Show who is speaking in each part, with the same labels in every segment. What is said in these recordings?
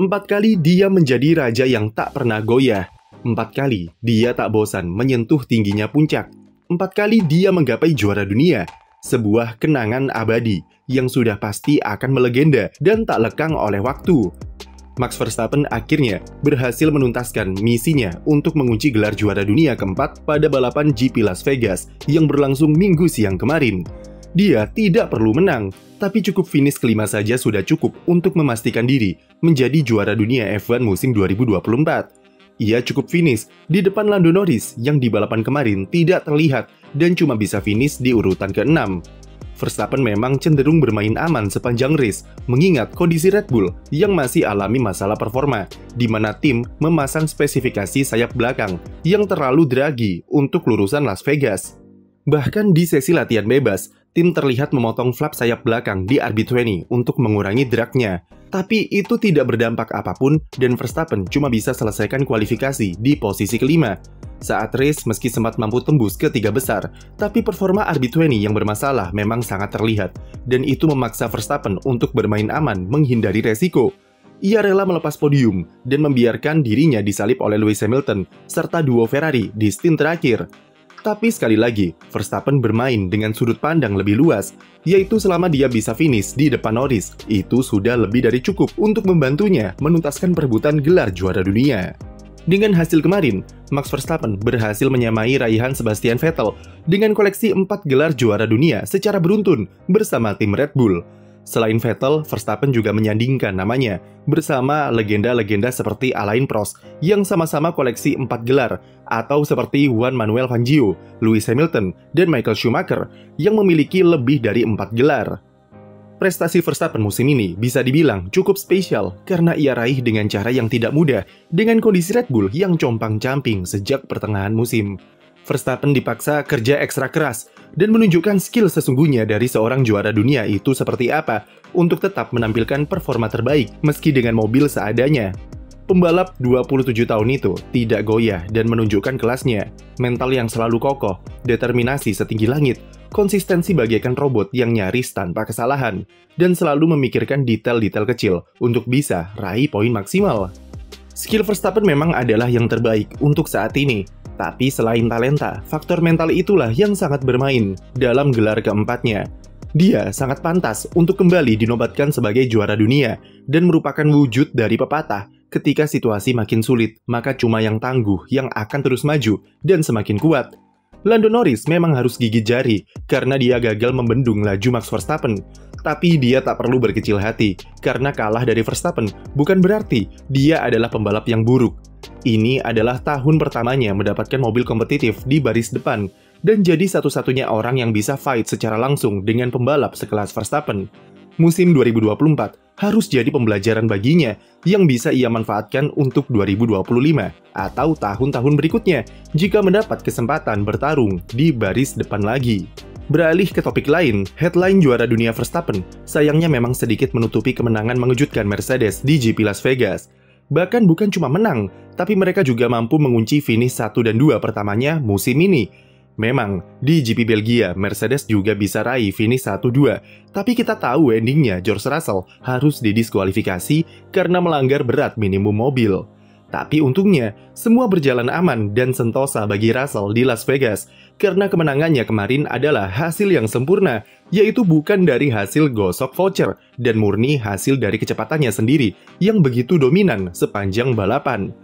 Speaker 1: 4 kali dia menjadi raja yang tak pernah goyah. 4 kali dia tak bosan menyentuh tingginya puncak. 4 kali dia menggapai juara dunia. Sebuah kenangan abadi yang sudah pasti akan melegenda dan tak lekang oleh waktu. Max Verstappen akhirnya berhasil menuntaskan misinya untuk mengunci gelar juara dunia keempat pada balapan GP Las Vegas yang berlangsung Minggu siang kemarin. Dia tidak perlu menang, tapi cukup finish kelima saja sudah cukup untuk memastikan diri menjadi juara dunia F1 musim 2024. Ia cukup finish di depan Lando Norris yang di balapan kemarin tidak terlihat dan cuma bisa finish di urutan ke-6. Verstappen memang cenderung bermain aman sepanjang race, mengingat kondisi Red Bull yang masih alami masalah performa, di mana tim memasang spesifikasi sayap belakang yang terlalu draggy untuk lurusan Las Vegas. Bahkan di sesi latihan bebas, tim terlihat memotong flap sayap belakang di RB20 untuk mengurangi drag-nya. Tapi itu tidak berdampak apapun dan Verstappen cuma bisa selesaikan kualifikasi di posisi kelima. Saat race meski sempat mampu tembus ke 3 besar, tapi performa RB20 yang bermasalah memang sangat terlihat, dan itu memaksa Verstappen untuk bermain aman menghindari resiko. Ia rela melepas podium dan membiarkan dirinya disalip oleh Lewis Hamilton serta duo Ferrari di stint terakhir. Tapi sekali lagi, Verstappen bermain dengan sudut pandang lebih luas, yaitu selama dia bisa finish di depan Norris, itu sudah lebih dari cukup untuk membantunya menuntaskan perebutan gelar juara dunia. Dengan hasil kemarin, Max Verstappen berhasil menyamai raihan Sebastian Vettel dengan koleksi 4 gelar juara dunia secara beruntun bersama tim Red Bull. Selain Vettel, Verstappen juga menyandingkan namanya bersama legenda-legenda seperti Alain Prost yang sama-sama koleksi 4 gelar, atau seperti Juan Manuel Fangio, Lewis Hamilton, dan Michael Schumacher yang memiliki lebih dari 4 gelar. Prestasi Verstappen musim ini bisa dibilang cukup spesial karena ia raih dengan cara yang tidak mudah dengan kondisi Red Bull yang compang-camping sejak pertengahan musim. Verstappen dipaksa kerja ekstra keras dan menunjukkan skill sesungguhnya dari seorang juara dunia itu seperti apa untuk tetap menampilkan performa terbaik meski dengan mobil seadanya. Pembalap 27 tahun itu tidak goyah dan menunjukkan kelasnya, mental yang selalu kokoh, determinasi setinggi langit, konsistensi bagaikan robot yang nyaris tanpa kesalahan, dan selalu memikirkan detail-detail kecil untuk bisa raih poin maksimal. Skill Verstappen memang adalah yang terbaik untuk saat ini, tapi selain talenta, faktor mental itulah yang sangat bermain dalam gelar keempatnya. Dia sangat pantas untuk kembali dinobatkan sebagai juara dunia dan merupakan wujud dari pepatah, ketika situasi makin sulit, maka cuma yang tangguh yang akan terus maju dan semakin kuat. Lando Norris memang harus gigit jari karena dia gagal membendung laju Max Verstappen. Tapi dia tak perlu berkecil hati, karena kalah dari Verstappen bukan berarti dia adalah pembalap yang buruk. Ini adalah tahun pertamanya mendapatkan mobil kompetitif di baris depan, dan jadi satu-satunya orang yang bisa fight secara langsung dengan pembalap sekelas Verstappen. Musim 2024 harus jadi pembelajaran baginya yang bisa ia manfaatkan untuk 2025 atau tahun-tahun berikutnya jika mendapat kesempatan bertarung di baris depan lagi. Beralih ke topik lain, headline juara dunia Verstappen sayangnya memang sedikit menutupi kemenangan mengejutkan Mercedes di GP Las Vegas. Bahkan bukan cuma menang, tapi mereka juga mampu mengunci finish 1 dan 2 pertamanya musim ini. Memang, di GP Belgia, Mercedes juga bisa raih finish 1-2, tapi kita tahu endingnya George Russell harus didiskualifikasi karena melanggar berat minimum mobil. Tapi untungnya, semua berjalan aman dan sentosa bagi Russell di Las Vegas, karena kemenangannya kemarin adalah hasil yang sempurna, yaitu bukan dari hasil gosok voucher, dan murni hasil dari kecepatannya sendiri yang begitu dominan sepanjang balapan.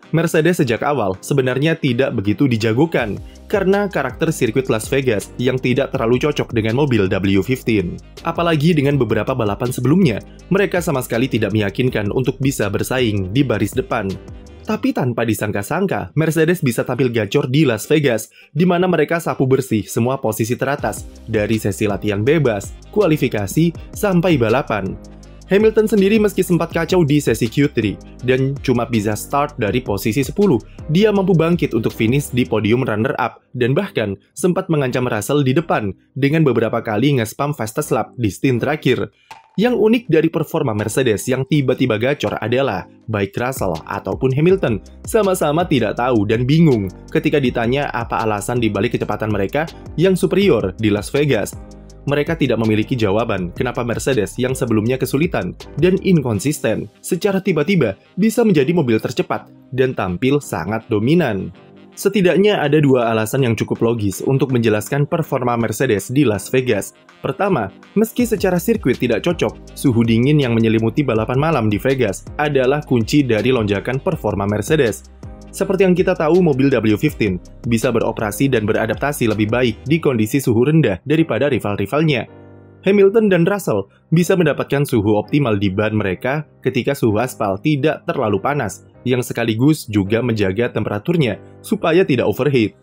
Speaker 1: Mercedes sejak awal sebenarnya tidak begitu dijagokan karena karakter sirkuit Las Vegas yang tidak terlalu cocok dengan mobil W15. Apalagi dengan beberapa balapan sebelumnya, mereka sama sekali tidak meyakinkan untuk bisa bersaing di baris depan. Tapi tanpa disangka-sangka, Mercedes bisa tampil gacor di Las Vegas, di mana mereka sapu bersih semua posisi teratas, dari sesi latihan bebas, kualifikasi, sampai balapan. Hamilton sendiri meski sempat kacau di sesi Q3 dan cuma bisa start dari posisi 10, dia mampu bangkit untuk finish di podium runner-up dan bahkan sempat mengancam Russell di depan dengan beberapa kali nge-spam fastest lap di stint terakhir. Yang unik dari performa Mercedes yang tiba-tiba gacor adalah baik Russell ataupun Hamilton sama-sama tidak tahu dan bingung ketika ditanya apa alasan dibalik kecepatan mereka yang superior di Las Vegas. mereka tidak memiliki jawaban kenapa Mercedes yang sebelumnya kesulitan dan inkonsisten secara tiba-tiba bisa menjadi mobil tercepat dan tampil sangat dominan. Setidaknya ada dua alasan yang cukup logis untuk menjelaskan performa Mercedes di Las Vegas. Pertama, meski secara sirkuit tidak cocok, suhu dingin yang menyelimuti balapan malam di Vegas adalah kunci dari lonjakan performa Mercedes. Seperti yang kita tahu, mobil W15 bisa beroperasi dan beradaptasi lebih baik di kondisi suhu rendah daripada rival-rivalnya. Hamilton dan Russell bisa mendapatkan suhu optimal di ban mereka ketika suhu aspal tidak terlalu panas, yang sekaligus juga menjaga temperaturnya supaya tidak overheat.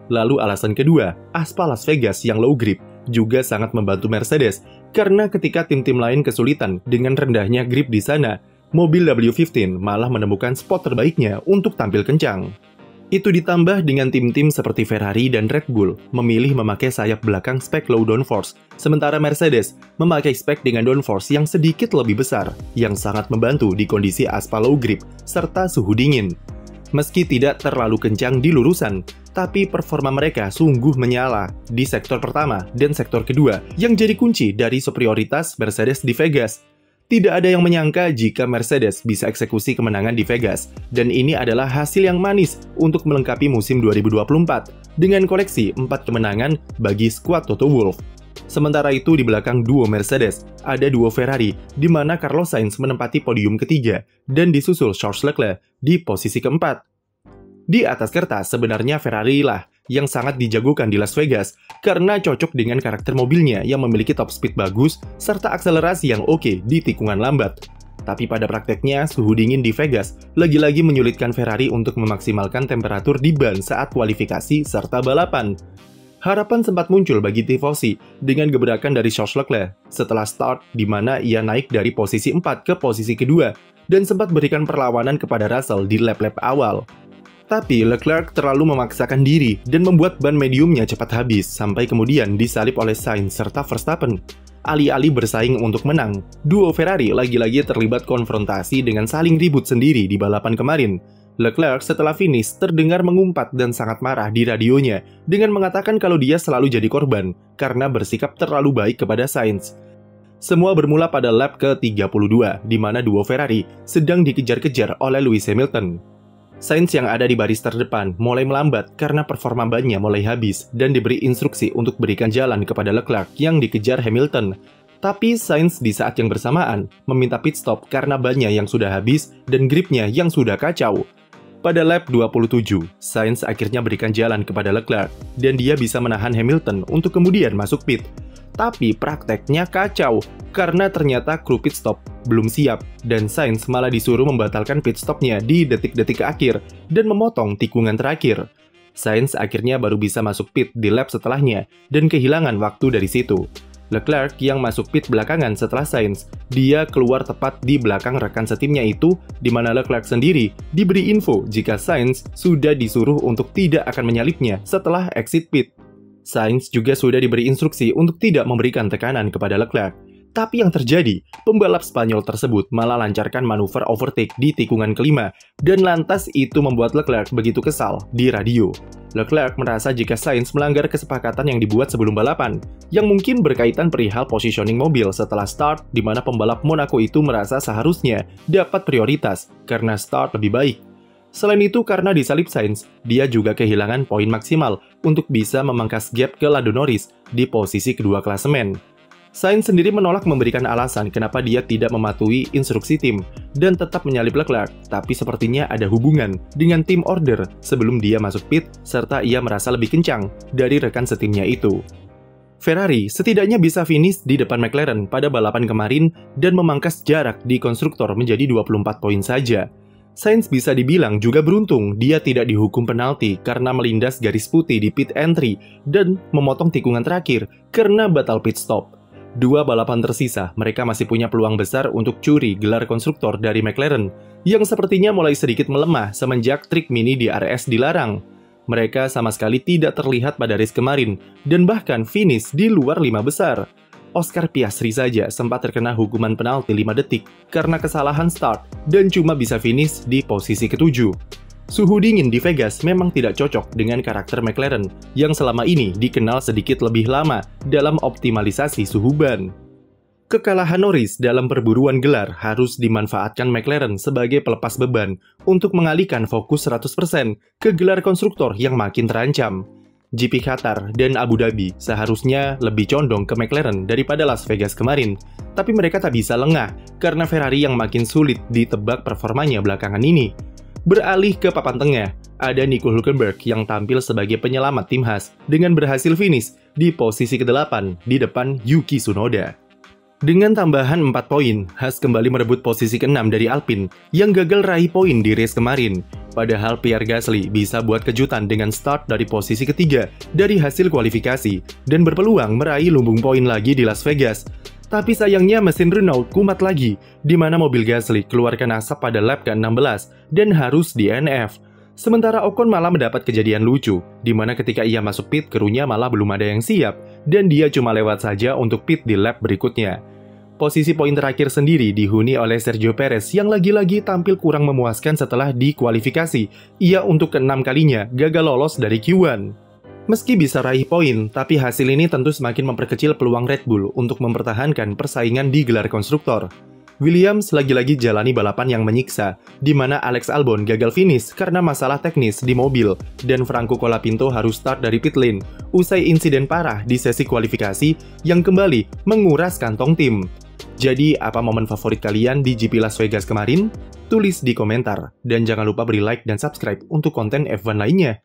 Speaker 1: Lalu alasan kedua, aspal Las Vegas yang low grip juga sangat membantu Mercedes, karena ketika tim-tim lain kesulitan dengan rendahnya grip di sana, mobil W15 malah menemukan spot terbaiknya untuk tampil kencang. Itu ditambah dengan tim-tim seperti Ferrari dan Red Bull memilih memakai sayap belakang spek low downforce, sementara Mercedes memakai spek dengan downforce yang sedikit lebih besar, yang sangat membantu di kondisi aspal low grip serta suhu dingin. Meski tidak terlalu kencang di lurusan, tapi performa mereka sungguh menyala di sektor pertama dan sektor kedua yang jadi kunci dari superioritas Mercedes di Vegas. Tidak ada yang menyangka jika Mercedes bisa eksekusi kemenangan di Vegas, dan ini adalah hasil yang manis untuk melengkapi musim 2024 dengan koleksi 4 kemenangan bagi skuad Toto Wolff. Sementara itu di belakang duo Mercedes, ada duo Ferrari di mana Carlos Sainz menempati podium ketiga dan disusul Charles Leclerc di posisi keempat. Di atas kertas, sebenarnya Ferrari lah yang sangat dijagokan di Las Vegas karena cocok dengan karakter mobilnya yang memiliki top speed bagus serta akselerasi yang oke di tikungan lambat. Tapi pada prakteknya, suhu dingin di Vegas lagi-lagi menyulitkan Ferrari untuk memaksimalkan temperatur di ban saat kualifikasi serta balapan. Harapan sempat muncul bagi tifosi dengan gebrakan dari Charles Leclerc setelah start di mana ia naik dari posisi 4 ke posisi kedua dan sempat berikan perlawanan kepada Russell di lap-lap awal. Tapi Leclerc terlalu memaksakan diri dan membuat ban mediumnya cepat habis sampai kemudian disalip oleh Sainz serta Verstappen. Alih-alih bersaing untuk menang, duo Ferrari lagi-lagi terlibat konfrontasi dengan saling ribut sendiri di balapan kemarin. Leclerc setelah finish terdengar mengumpat dan sangat marah di radionya dengan mengatakan kalau dia selalu jadi korban karena bersikap terlalu baik kepada Sainz. Semua bermula pada lap ke-32 di mana duo Ferrari sedang dikejar-kejar oleh Lewis Hamilton. Sainz yang ada di baris terdepan mulai melambat karena performa bannya mulai habis dan diberi instruksi untuk berikan jalan kepada Leclerc yang dikejar Hamilton. Tapi Sainz di saat yang bersamaan meminta pit stop karena bannya yang sudah habis dan gripnya yang sudah kacau. Pada lap 27, Sainz akhirnya berikan jalan kepada Leclerc dan dia bisa menahan Hamilton untuk kemudian masuk pit. Tapi prakteknya kacau karena ternyata kru pit stop belum siap dan Sainz malah disuruh membatalkan pit stopnya di detik-detik akhir dan memotong tikungan terakhir. Sainz akhirnya baru bisa masuk pit di lap setelahnya dan kehilangan waktu dari situ. Leclerc yang masuk pit belakangan setelah Sainz, dia keluar tepat di belakang rekan setimnya itu, di mana Leclerc sendiri diberi info jika Sainz sudah disuruh untuk tidak akan menyalipnya setelah exit pit. Sainz juga sudah diberi instruksi untuk tidak memberikan tekanan kepada Leclerc. Tapi yang terjadi, pembalap Spanyol tersebut malah lancarkan manuver overtake di tikungan kelima, dan lantas itu membuat Leclerc begitu kesal di radio. Leclerc merasa jika Sainz melanggar kesepakatan yang dibuat sebelum balapan, yang mungkin berkaitan perihal positioning mobil setelah start, di mana pembalap Monaco itu merasa seharusnya dapat prioritas karena start lebih baik. Selain itu, karena disalip Sainz, dia juga kehilangan poin maksimal untuk bisa memangkas gap ke Lando Norris di posisi kedua klasemen. Sainz sendiri menolak memberikan alasan kenapa dia tidak mematuhi instruksi tim dan tetap menyalip Leclerc, tapi sepertinya ada hubungan dengan tim order sebelum dia masuk pit serta ia merasa lebih kencang dari rekan setimnya itu. Ferrari setidaknya bisa finish di depan McLaren pada balapan kemarin dan memangkas jarak di konstruktor menjadi 24 poin saja. Sainz bisa dibilang juga beruntung dia tidak dihukum penalti karena melindas garis putih di pit entry dan memotong tikungan terakhir karena batal pit stop. Dua balapan tersisa, mereka masih punya peluang besar untuk curi gelar konstruktor dari McLaren, yang sepertinya mulai sedikit melemah semenjak trik mini DRS dilarang. Mereka sama sekali tidak terlihat pada race kemarin, dan bahkan finish di luar 5 besar. Oscar Piastri saja sempat terkena hukuman penalti 5 detik karena kesalahan start, dan cuma bisa finish di posisi ke-7. Suhu dingin di Vegas memang tidak cocok dengan karakter McLaren yang selama ini dikenal sedikit lebih lama dalam optimalisasi suhu ban. Kekalahan Norris dalam perburuan gelar harus dimanfaatkan McLaren sebagai pelepas beban untuk mengalihkan fokus 100% ke gelar konstruktor yang makin terancam. GP Qatar dan Abu Dhabi seharusnya lebih condong ke McLaren daripada Las Vegas kemarin, tapi mereka tak bisa lengah karena Ferrari yang makin sulit ditebak performanya belakangan ini. Beralih ke papan tengah, ada Nico Hülkenberg yang tampil sebagai penyelamat tim Haas dengan berhasil finish di posisi ke-8 di depan Yuki Tsunoda. Dengan tambahan 4 poin, Haas kembali merebut posisi ke-6 dari Alpine yang gagal raih poin di race kemarin. Padahal Pierre Gasly bisa buat kejutan dengan start dari posisi ketiga dari hasil kualifikasi dan berpeluang meraih lumbung poin lagi di Las Vegas. Tapi sayangnya mesin Renault kumat lagi, di mana mobil Gasly keluarkan asap pada lap ke-16 dan harus DNF. Sementara Ocon malah mendapat kejadian lucu, di mana ketika ia masuk pit, krunya malah belum ada yang siap, dan dia cuma lewat saja untuk pit di lap berikutnya. Posisi poin terakhir sendiri dihuni oleh Sergio Perez yang lagi-lagi tampil kurang memuaskan setelah dikualifikasi. Ia untuk ke-6 kalinya gagal lolos dari Q1. Meski bisa raih poin, tapi hasil ini tentu semakin memperkecil peluang Red Bull untuk mempertahankan persaingan di gelar konstruktor. Williams lagi-lagi jalani balapan yang menyiksa, di mana Alex Albon gagal finish karena masalah teknis di mobil, dan Franco Colapinto harus start dari pit lane, usai insiden parah di sesi kualifikasi yang kembali menguras kantong tim. Jadi, apa momen favorit kalian di GP Las Vegas kemarin? Tulis di komentar, dan jangan lupa beri like dan subscribe untuk konten F1 lainnya.